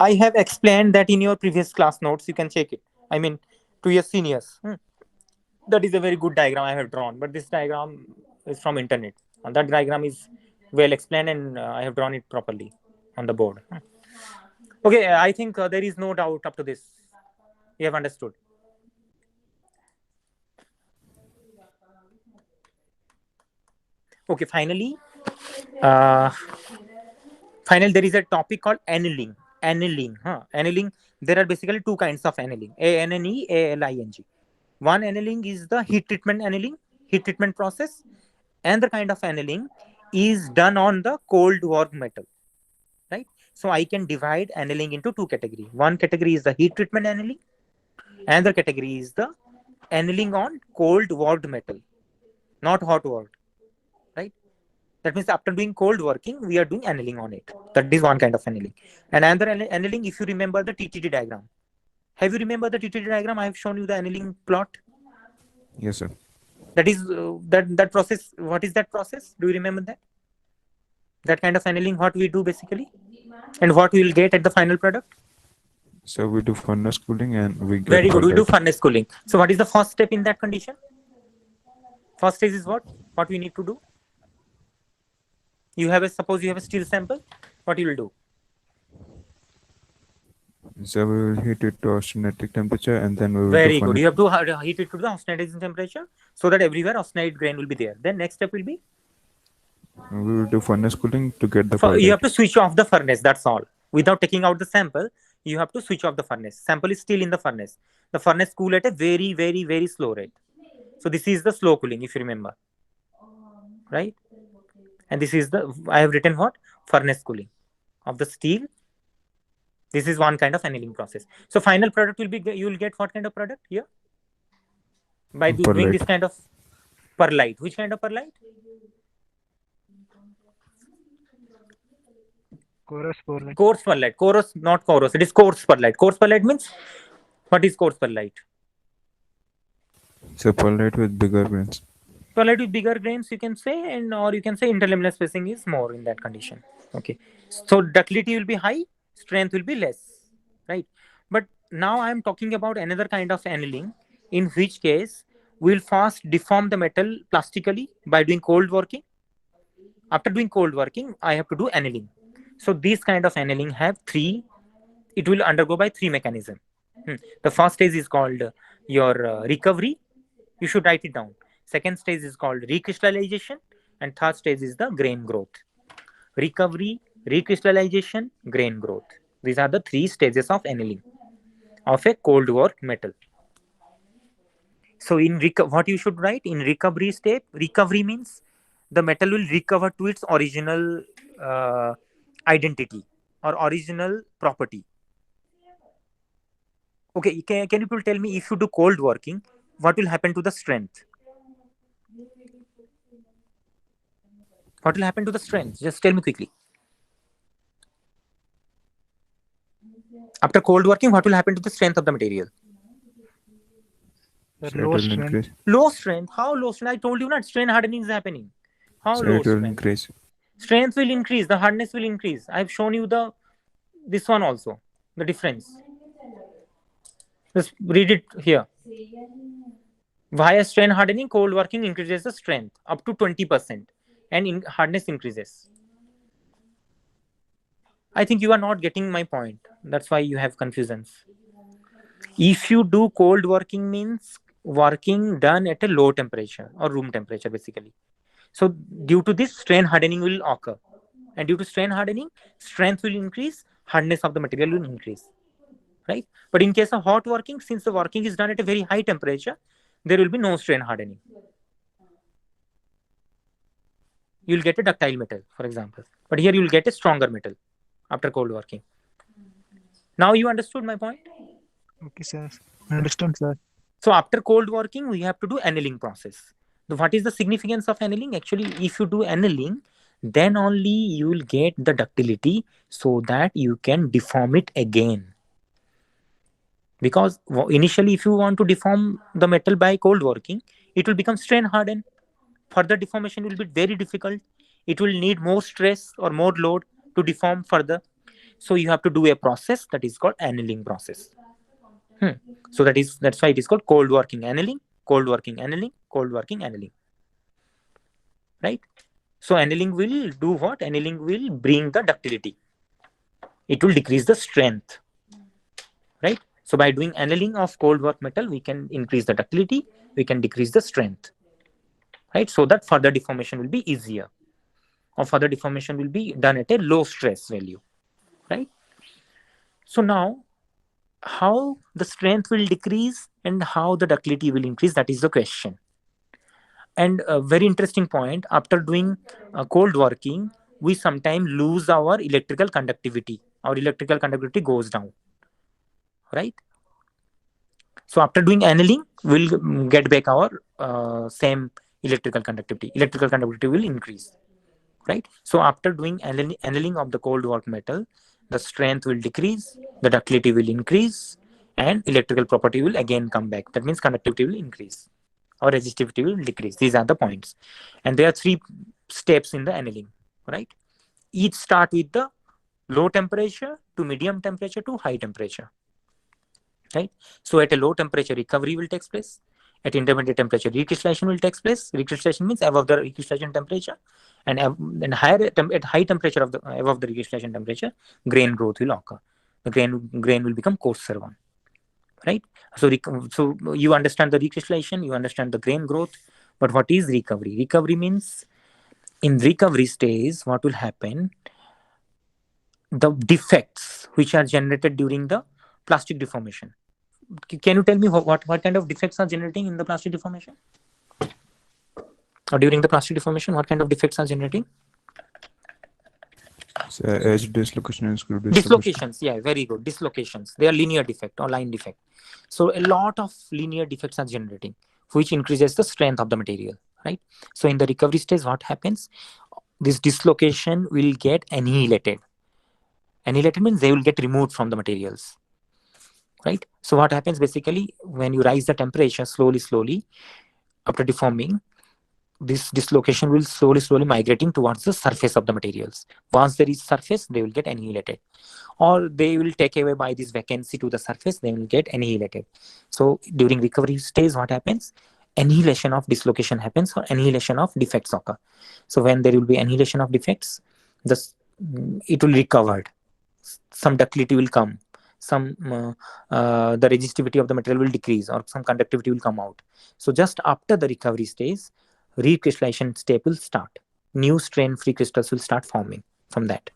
I have explained that in your previous class notes. You can check it. I mean, to your seniors. That is a very good diagram I have drawn, but this diagram is from internet. And that diagram is well explained, and I have drawn it properly on the board. Okay, I think there is no doubt up to this. You have understood. Okay, uh, there is a topic called annealing. Annealing. There are basically two kinds of annealing: ANNE, ALING. One annealing is the heat treatment process. Another kind of annealing is done on the cold work metal, right? So I can divide annealing into two categories. One category is the heat treatment annealing. Another category is the annealing on cold worked metal, not hot worked, right? That means after doing cold working, we are doing annealing on it. That is one kind of annealing. And another annealing, if you remember the TTD diagram. Have you remember the TTD diagram? I have shown you the annealing plot. Yes, sir. That is that process. What is that process? Do you remember that? That kind of annealing, what we do basically, and what we will get at the final product. So we do furnace cooling and we get Very good. We do pearlite. furnace cooling. So what is the first step in that condition? First stage is what? What we need to do? Suppose you have a steel sample. What you will do? So we will heat it to austenitic temperature and then we will do Very good. furnace. You have to heat it to the austenitizing temperature so that everywhere austenite grain will be there. Then next step will be We will do furnace cooling to get the you pearlite. have to switch off the furnace. That's all. Without taking out the sample, you have to switch off the furnace. Sample is still in the furnace. The furnace cool at a very, very, very slow rate. So this is the slow cooling, if you remember, right? And this is I have written what? Furnace cooling of the steel. This is one kind of annealing process. So final product will be, you will get what kind of product here? By doing this Pearlite. kind of pearlite. Which kind of pearlite? Coarse pearlite. Coarse pearlite. Coarse, not coarse. It is coarse pearlite. Coarse pearlite means, what is coarse pearlite? So pearlite with bigger grains. Pearlite with bigger grains, you can say, and or you can say interlaminar spacing is more in that condition. Okay. So ductility will be high, strength will be less, right? But now I am talking about another kind of annealing, in which case we will first deform the metal plastically by doing cold working. After doing cold working, I have to do annealing. So this kind of annealing have three. It will undergo by three mechanisms. The first stage is called your recovery. You should write it down. Second stage is called recrystallization, and third stage is the grain growth. Recovery, recrystallization, grain growth. These are the three stages of annealing of a cold work metal. So in what you should write in recovery step, recovery means the metal will recover to its original identity or original property. Okay, can you please tell me, if you do cold working, what will happen to the strength? What will happen to the strength? Just tell me quickly. After cold working, what will happen to the strength of the material? So Low it will strength. increase. Low strength. How low strength? I told you not. Strain hardening is happening. How So low it will strength? increase. Strength will increase. The hardness will increase. I have shown you this one also. The difference. Just read it here. Via strain hardening, cold working increases the strength up to 20%, and hardness increases. I think you are not getting my point. That's why you have confusions. If you do cold working, means working done at a low temperature or room temperature basically. So due to this, strain hardening will occur, and due to strain hardening, strength will increase, hardness of the material will increase, right? But in case of hot working, since the working is done at a very high temperature, there will be no strain hardening. You will get a ductile metal, for example, but here you will get a stronger metal after cold working. Now you understood my point? Okay, sir. Understand, sir. So after cold working, we have to do annealing process. What is the significance of annealing? Actually, if you do annealing, then only you will get the ductility so that you can deform it again. Because initially, if you want to deform the metal by cold working, it will become strain hardened. further deformation will be very difficult. It will need more stress or more load to deform further. So you have to do a process that is called annealing process. So that's why it is called cold working annealing, cold working annealing, cold working annealing. Right? So annealing will do what? Annealing will bring the ductility. It will decrease the strength. Right? So by doing annealing of cold work metal, we can increase the ductility, we can decrease the strength. Right? So that further deformation will be easier, or further deformation will be done at a low stress value. Right? So now, how the strength will decrease and how the ductility will increase, that is the question. And a very interesting point, after doing cold working, we sometimes lose our electrical conductivity. Our electrical conductivity goes down. Right? So after doing annealing, we'll get back our same electrical conductivity. Electrical conductivity will increase. Right? So after doing annealing of the cold work metal, the strength will decrease, the ductility will increase, and electrical property will again come back. That means conductivity will increase or resistivity will decrease. These are the points. And there are 3 steps in the annealing. Right? Each start with the low temperature to medium temperature to high temperature. Right? So at a low temperature, recovery will take place. At intermediate temperature, recrystallization will take place. Recrystallization means above the recrystallization temperature, and higher at high temperature of the above the recrystallization temperature, grain growth will occur. The grain will become coarser one. Right? So you understand the recrystallization, you understand the grain growth, but what is recovery? Recovery means in recovery stage, what will happen? The defects which are generated during the plastic deformation. Can you tell me what kind of defects are generating in the plastic deformation? Or during the plastic deformation, what kind of defects are generating? So, edge dislocation and screw Dislocations. Yeah, very good. Dislocations. They are linear defect or line defect. So a lot of linear defects are generating, which increases the strength of the material. Right? So in the recovery stage, what happens? This dislocation will get annihilated. Annihilated means they will get removed from the materials. Right? So what happens basically when you rise the temperature slowly after deforming, this dislocation will slowly migrating towards the surface of the materials. Once there is surface, they will get annihilated, or they will take away by this vacancy to the surface, they will get annihilated. So during recovery stage, what happens? Annihilation of dislocation happens, or annihilation of defects occur. So when there will be annihilation of defects, it will recovered. Some ductility will come, some the resistivity of the material will decrease, or some conductivity will come out. So just after the recovery stage, recrystallization step will start. New strain free crystals will start forming from that.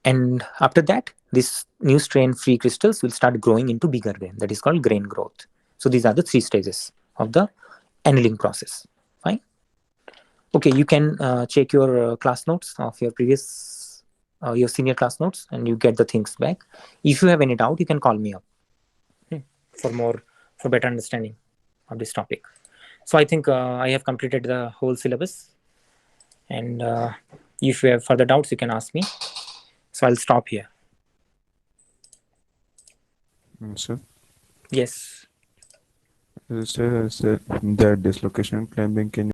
And after that, this new strain free crystals will start growing into bigger grain. That is called grain growth. So these are the 3 stages of the annealing process. Fine. Okay, you can check your class notes of your previous, your senior class notes, and you get the things back. If you have any doubt, you can call me up for better understanding of this topic. So I think I have completed the whole syllabus, and if you have further doubts, you can ask me. So I'll stop here. Sir, Yes. as I said that dislocation climbing can